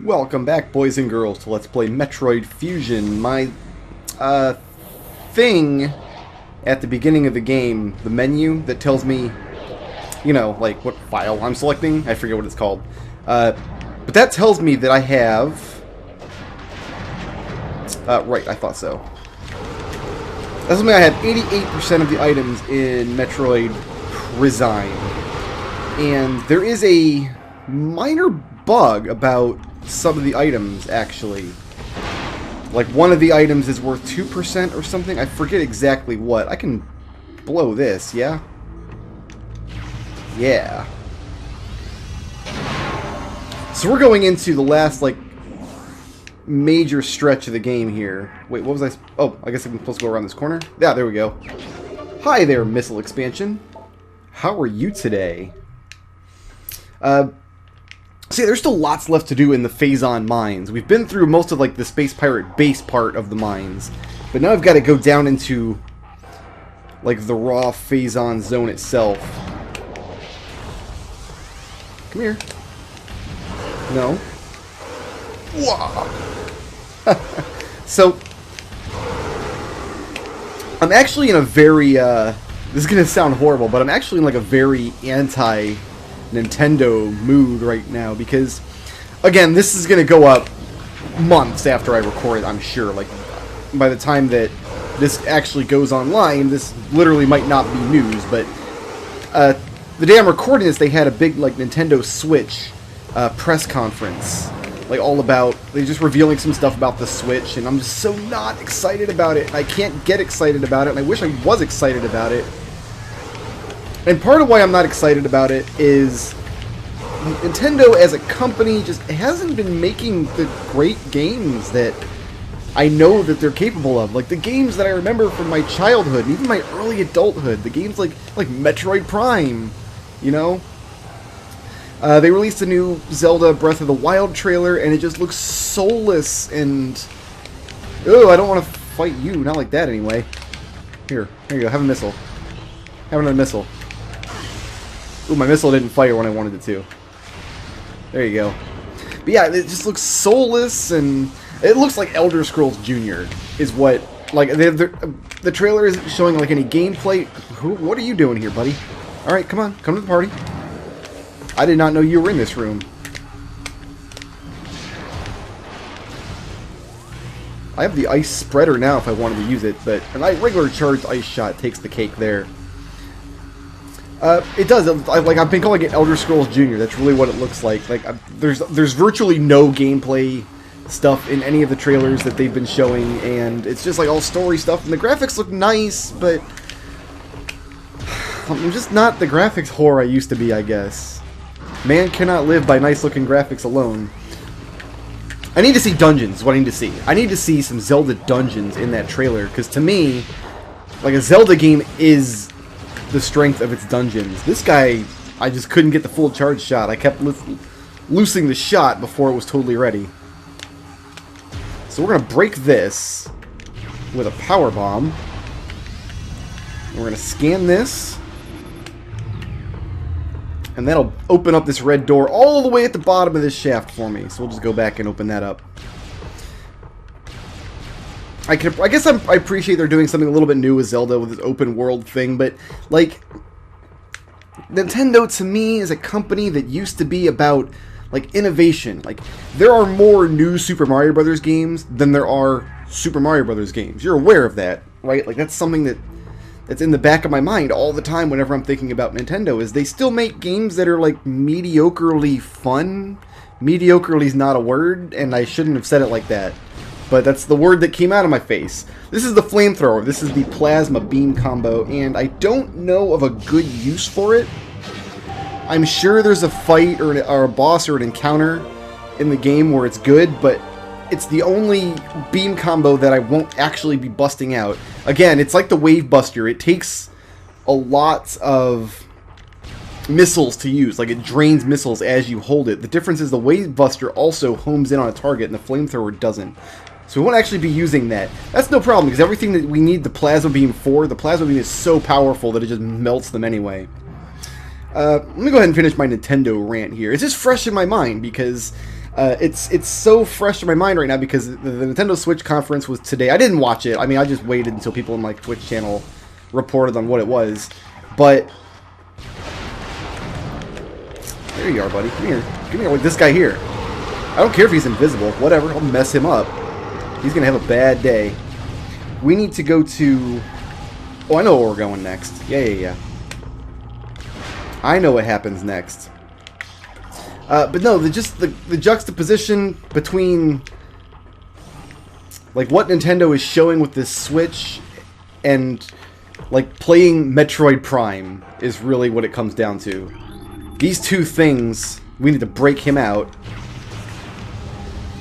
Welcome back, boys and girls, to Let's Play Metroid Fusion. My thing at the beginning of the game, the menu that tells me, you know, like what file I'm selecting. I forget what it's called. But that tells me that I have... right, I thought so. That tells me I have 88% of the items in Metroid Phazon. And there is a minor bug about some of the items, actually. Like, one of the items is worth 2% or something. I forget exactly what. I can blow this, yeah? Yeah. So we're going into the last, like, major stretch of the game here. Wait, what was I... Oh, I guess I'm supposed to go around this corner? Yeah, there we go. Hi there, Missile Expansion. How are you today? See, there's still lots left to do in the Phazon mines. We've been through most of, like, the Space Pirate base part of the mines. But now I've got to go down into, like, the raw Phazon zone itself. Come here. No. Whoa. So, I'm actually in a very, this is going to sound horrible, but I'm actually in, like, a very anti-Nintendo mood right now, because, again, this is going to go up months after I record it, I'm sure. Like, by the time that this actually goes online, this literally might not be news, but the day I'm recording this, they had a big, like, Nintendo Switch press conference, like, all about, they're just revealing some stuff about the Switch, and I'm just so not excited about it. I can't get excited about it, and I wish I was excited about it. And part of why I'm not excited about it is Nintendo as a company just hasn't been making the great games that I know that they're capable of. Like the games that I remember from my childhood, and even my early adulthood. The games like Metroid Prime, you know? They released a new Zelda Breath of the Wild trailer, and it just looks soulless and... Oh, I don't want to fight you. Not like that, anyway. Here you go. Have a missile. Have another missile. Ooh, my missile didn't fire when I wanted it to. There you go. But yeah, it just looks soulless, and it looks like Elder Scrolls Jr. is what... Like, the trailer isn't showing, like, any gameplay. What are you doing here, buddy? Alright, come on. Come to the party. I did not know you were in this room. I have the ice spreader now if I wanted to use it, but a regular charged ice shot takes the cake there. It does. Like, I've been calling it Elder Scrolls Jr. That's really what it looks like. Like, there's virtually no gameplay stuff in any of the trailers that they've been showing, and it's just like all story stuff. And the graphics look nice, but I'm just not the graphics whore I used to be, I guess. Man cannot live by nice-looking graphics alone. I need to see dungeons. Is what I need to see. I need to see some Zelda dungeons in that trailer, because to me, like, a Zelda game is the strength of its dungeons. This guy, I just couldn't get the full charge shot. I kept loosing the shot before it was totally ready. So we're going to break this with a power bomb. We're going to scan this. And that'll open up this red door all the way at the bottom of this shaft for me. So we'll just go back and open that up. I guess I appreciate they're doing something a little bit new with Zelda with this open world thing, but like Nintendo to me is a company that used to be about like innovation. Like there are more new Super Mario Brothers games than there are Super Mario Brothers games. You're aware of that, right? Like that's something that's in the back of my mind all the time whenever I'm thinking about Nintendo, is they still make games that are like mediocrely fun. Mediocrely is not a word, and I shouldn't have said it like that. But that's the word that came out of my face. This is the Flamethrower. This is the Plasma Beam combo, and I don't know of a good use for it. I'm sure there's a fight or a boss or an encounter in the game where it's good, but it's the only beam combo that I won't actually be busting out. Again, it's like the Wave Buster. It takes a lot of missiles to use. Like, it drains missiles as you hold it. The difference is the Wave Buster also homes in on a target, and the Flamethrower doesn't. So we won't actually be using that. That's no problem, because everything that we need the Plasma Beam for, the Plasma Beam is so powerful that it just melts them anyway. Let me go ahead and finish my Nintendo rant here. It's just fresh in my mind, because It's so fresh in my mind right now because the Nintendo Switch conference was today. I didn't watch it. I mean, I just waited until people in my Twitch channel reported on what it was. But there you are, buddy. Come here. Come here with this guy here. I don't care if he's invisible. Whatever. I'll mess him up. He's gonna have a bad day. We need to go to... Oh, I know where we're going next. Yeah. I know what happens next. But no, the juxtaposition between like what Nintendo is showing with this Switch and like playing Metroid Prime is really what it comes down to. These two things, we need to break him out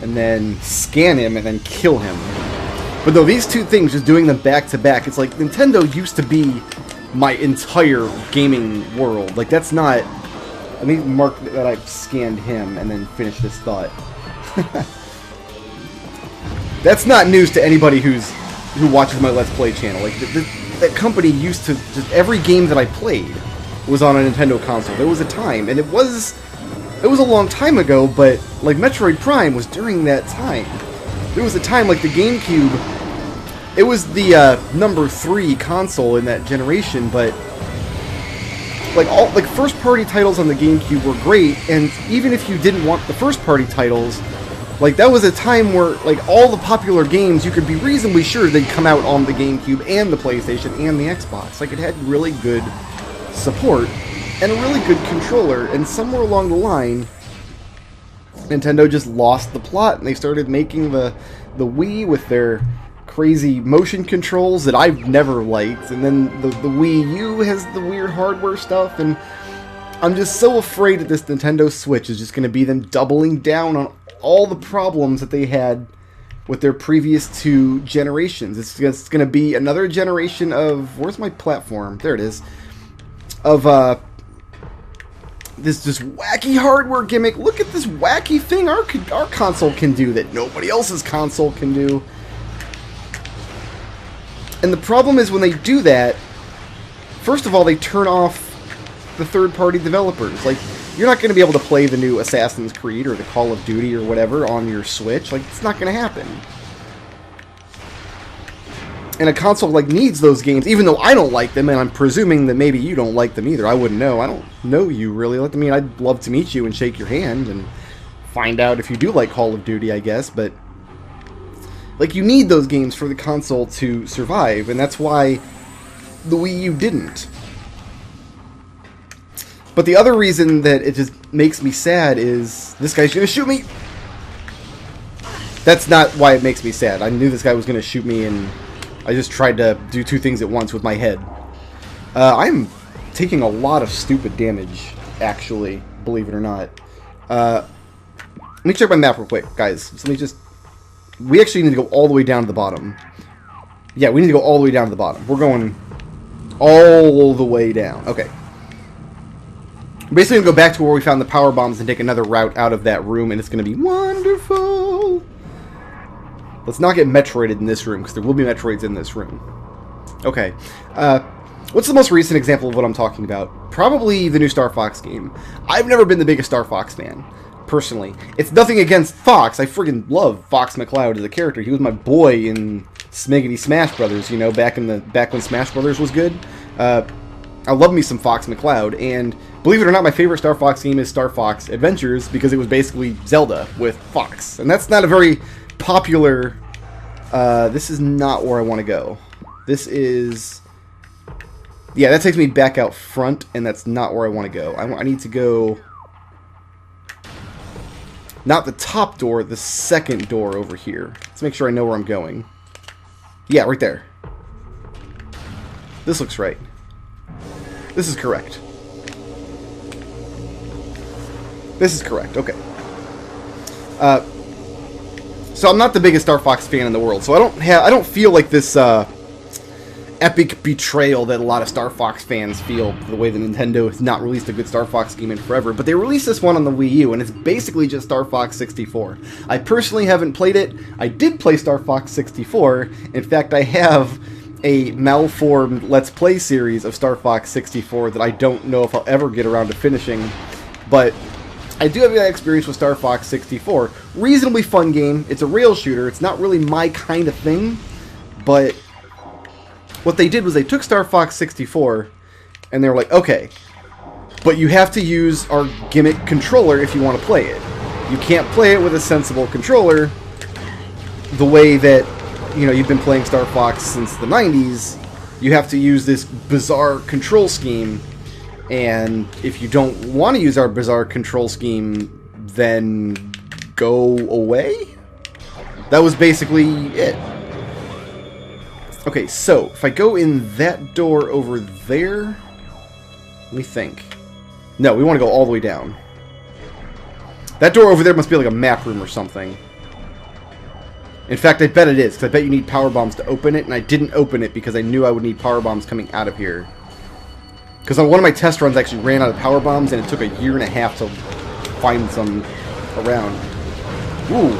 and then scan him and then kill him. But no, these two things, just doing them back to back, it's like Nintendo used to be my entire gaming world. Like that's not... Let me mark that I've scanned him and then finish this thought. That's not news to anybody who watches my Let's Play channel. Like that company used to just every game that I played was on a Nintendo console. There was a time, and it was a long time ago, but like Metroid Prime was during that time. There was a time like the GameCube. It was the number 3 console in that generation, but like first-party titles on the GameCube were great, and even if you didn't want the first-party titles, like that was a time where like all the popular games you could be reasonably sure they'd come out on the GameCube and the PlayStation and the Xbox. Like it had really good support and a really good controller, and somewhere along the line, Nintendo just lost the plot and they started making the Wii with their crazy motion controls that I've never liked, and then the Wii U has the weird hardware stuff, and I'm just so afraid that this Nintendo Switch is just going to be them doubling down on all the problems that they had with their previous 2 generations. It's going to be another generation of... Where's my platform? There it is. Of this wacky hardware gimmick. Look at this wacky thing our console can do that nobody else's console can do. And the problem is when they do that, first of all, they turn off the third-party developers. Like, you're not going to be able to play the new Assassin's Creed or the Call of Duty or whatever on your Switch. Like, it's not going to happen. And a console, like, needs those games, even though I don't like them, and I'm presuming that maybe you don't like them either. I wouldn't know. I don't know you, really. I mean, I'd love to meet you and shake your hand and find out if you do like Call of Duty, I guess, but... Like, you need those games for the console to survive, and that's why the Wii U didn't. But the other reason that it just makes me sad is this guy's gonna shoot me! That's not why it makes me sad. I knew this guy was gonna shoot me, and I just tried to do 2 things at once with my head. I'm taking a lot of stupid damage, actually, believe it or not. Let me check my map real quick, guys. So let me just... We actually need to go all the way down to the bottom. Yeah, we need to go all the way down to the bottom. We're going all the way down. Okay. Basically, going to go back to where we found the power bombs and take another route out of that room, and it's going to be wonderful. Let's not get Metroided in this room, because there will be Metroids in this room. Okay. What's the most recent example of what I'm talking about? Probably the new Star Fox game. I've never been the biggest Star Fox fan. Personally, it's nothing against Fox. I friggin' love Fox McCloud as a character. He was my boy in Smiggity Smash Brothers. You know, back when Smash Brothers was good. I love me some Fox McCloud, and believe it or not, my favorite Star Fox game is Star Fox Adventures because it was basically Zelda with Fox, and that's not a very popular. This is not where I want to go. This is. Yeah, that takes me back out front, and that's not where I want to go. I need to go. Not the top door, the second door over here. Let's make sure I know where I'm going. Yeah, right there. This looks right. This is correct. This is correct, okay. So I'm not the biggest Star Fox fan in the world, so I don't feel like this epic betrayal that a lot of Star Fox fans feel the way that Nintendo has not released a good Star Fox game in forever. But they released this one on the Wii U, and it's basically just Star Fox 64. I personally haven't played it. I did play Star Fox 64. In fact, I have a malformed Let's Play series of Star Fox 64 that I don't know if I'll ever get around to finishing. But I do have that experience with Star Fox 64. Reasonably fun game. It's a rail shooter. It's not really my kind of thing, but what they did was they took Star Fox 64 and they were like, okay, but you have to use our gimmick controller if you want to play it. You can't play it with a sensible controller the way that, you know, you've been playing Star Fox since the 90s. You have to use this bizarre control scheme, and if you don't want to use our bizarre control scheme, then go away? That was basically it. Okay, so if I go in that door over there, let me think. No, we want to go all the way down. That door over there must be like a map room or something. In fact, I bet it is, because I bet you need power bombs to open it, and I didn't open it because I knew I would need power bombs coming out of here. Because on one of my test runs, I actually ran out of power bombs, and it took a year and a half to find some around. Ooh,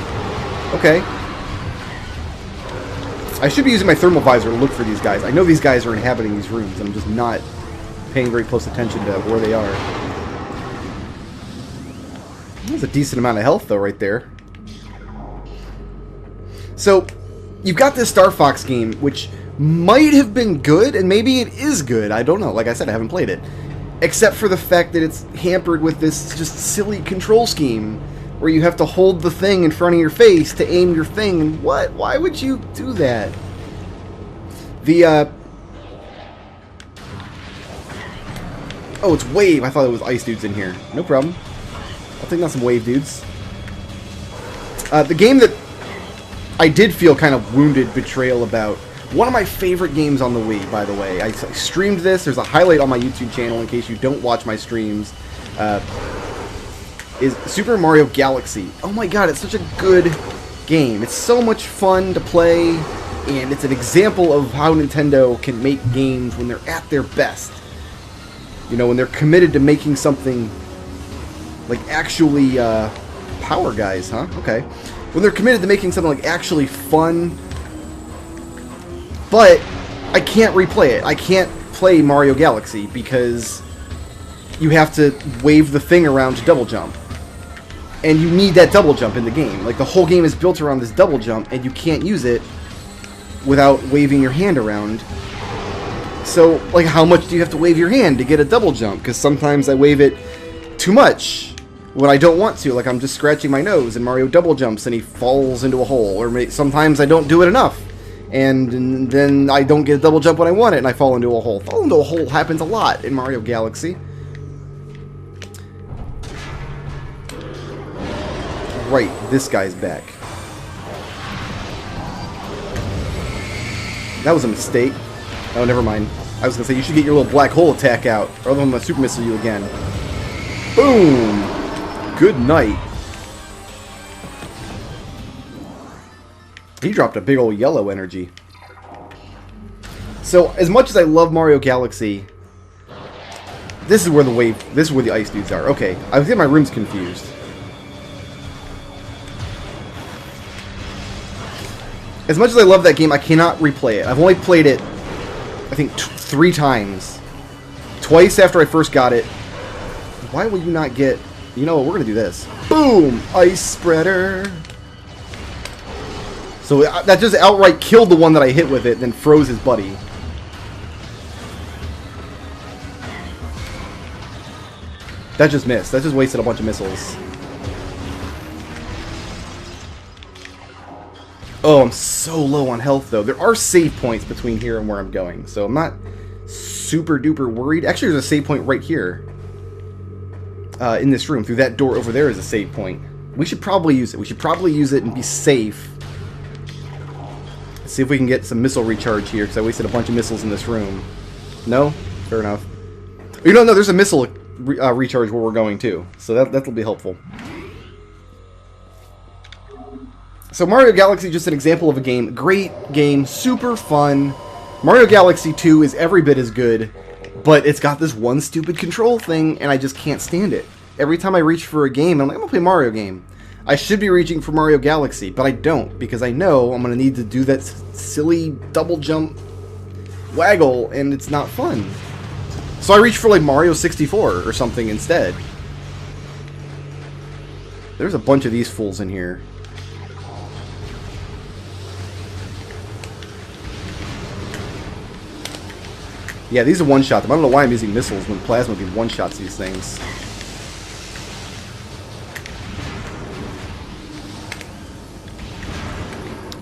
okay. I should be using my thermal visor to look for these guys. I know these guys are inhabiting these rooms. I'm just not paying very close attention to where they are. There's a decent amount of health, though, right there. So, you've got this Star Fox game, which might have been good, and maybe it is good. I don't know. Like I said, I haven't played it. Except for the fact that it's hampered with this just silly control scheme, where you have to hold the thing in front of your face to aim your thing. What? Why would you do that? Oh, it's Wave. I thought it was Ice Dudes in here. No problem. I'll take down some Wave Dudes. The game that I did feel kind of wounded betrayal about. One of my favorite games on the Wii, by the way. I streamed this. There's a highlight on my YouTube channel in case you don't watch my streams. Is Super Mario Galaxy. Oh my god, it's such a good game. It's so much fun to play, and it's an example of how Nintendo can make games when they're at their best. You know, when they're committed to making something like actually Power Guys, huh? Okay. When they're committed to making something like actually fun, but I can't replay it. I can't play Mario Galaxy because you have to wave the thing around to double jump. And you need that double jump in the game. Like, the whole game is built around this double jump, and you can't use it without waving your hand around. So, like, how much do you have to wave your hand to get a double jump? Because sometimes I wave it too much when I don't want to. Like, I'm just scratching my nose, and Mario double jumps, and he falls into a hole. Or sometimes I don't do it enough, and then I don't get a double jump when I want it, and I fall into a hole. Fall into a hole happens a lot in Mario Galaxy. Right, this guy's back. That was a mistake. Oh, never mind. I was gonna say, you should get your little black hole attack out, or else I'm gonna super missile you again. Boom! Good night. He dropped a big old yellow energy. So, as much as I love Mario Galaxy, this is where the Ice Dudes are. Okay, I was getting my rooms confused. As much as I love that game, I cannot replay it. I've only played it, I think, 3 times. Twice after I first got it. Why will you not get... You know what, we're going to do this. Boom! Ice Spreader! So that just outright killed the one that I hit with it, then froze his buddy. That just missed. That just wasted a bunch of missiles. Oh, I'm so low on health, though. There are save points between here and where I'm going, so I'm not super duper worried. Actually, there's a save point right here. In this room. Through that door over there is a save point. We should probably use it. We should probably use it and be safe. Let's see if we can get some missile recharge here, because I wasted a bunch of missiles in this room. No? Fair enough. You know, no, there's a missile recharge where we're going, too. So that'll be helpful. So Mario Galaxy is just an example of a game. Great game, super fun. Mario Galaxy 2 is every bit as good, but it's got this one stupid control thing, and I just can't stand it. Every time I reach for a game, I'm like, I'm going to play a Mario game. I should be reaching for Mario Galaxy, but I don't, because I know I'm going to need to do that silly double jump waggle, and it's not fun. So I reach for, like, Mario 64 or something instead. There's a bunch of these fools in here. Yeah, these are one-shot them. I don't know why I'm using missiles when plasma beam one-shots these things.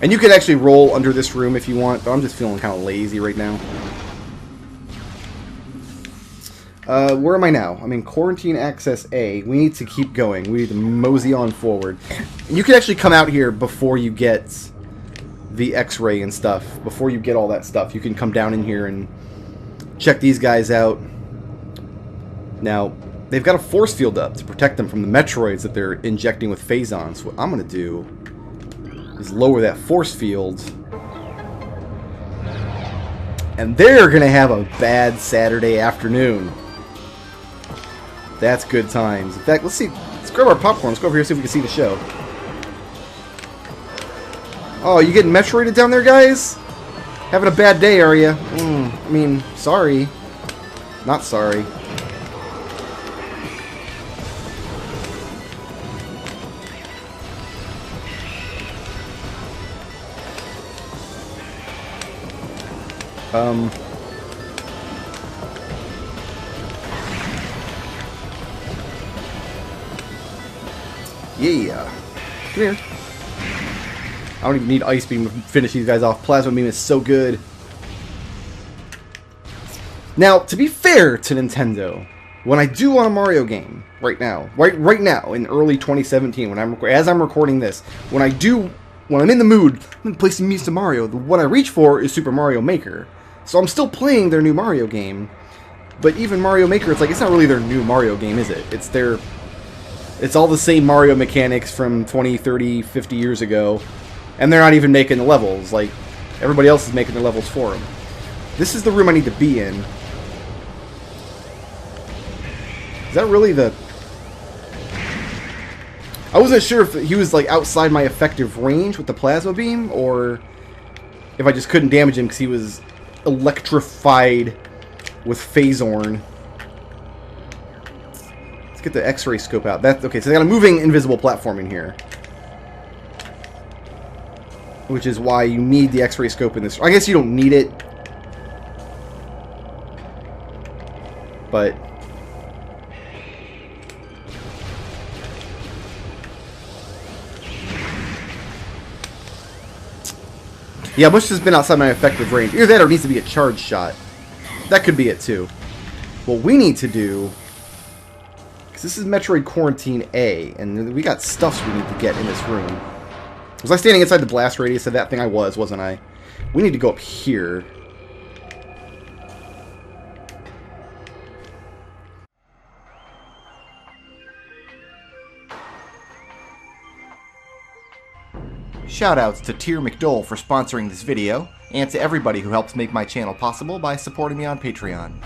And you could actually roll under this room if you want, but I'm just feeling kind of lazy right now. Where am I now? I'm in Quarantine Access A. We need to keep going. We need to mosey on forward. And you can actually come out here before you get the X-ray and stuff. Before you get all that stuff. You can come down in here and check these guys out. Now, they've got a force field up to protect them from the Metroids that they're injecting with Phazon. So what I'm going to do is lower that force field. And they're going to have a bad Saturday afternoon. That's good times. In fact, let's see. Let's grab our popcorn. Let's go over here and see if we can see the show. Oh, you getting Metroided down there, guys? Having a bad day, are you? I mean, sorry. Not sorry. Yeah. Come here. I don't even need Ice Beam to finish these guys off. Plasma Beam is so good. Now, to be fair to Nintendo, when I do want a Mario game, right now, in early 2017, as I'm recording this, when I'm in the mood, I'm going to play some Mr. Mario, what I reach for is Super Mario Maker. So I'm still playing their new Mario game, but even Mario Maker, it's like, it's not really their new Mario game, is it? It's all the same Mario mechanics from 20, 30, 50 years ago, and they're not even making the levels, like, everybody else is making the levels for them. This is the room I need to be in. Is that really the... I wasn't sure if he was, like, outside my effective range with the plasma beam, or if I just couldn't damage him because he was electrified with Phazon. Let's get the X-ray scope out. Okay, so they got a moving invisible platform in here, which is why you need the X-ray scope in this. I guess you don't need it, but yeah, Bush has been outside my effective range. Either that or it needs to be a charge shot. That could be it too. What we need to do, because this is Metroid Quarantine A, and we got stuffs we need to get in this room. Was I standing inside the blast radius of that thing? I was, wasn't I? We need to go up here. Shoutouts to Tyr McDole for sponsoring this video, and to everybody who helps make my channel possible by supporting me on Patreon.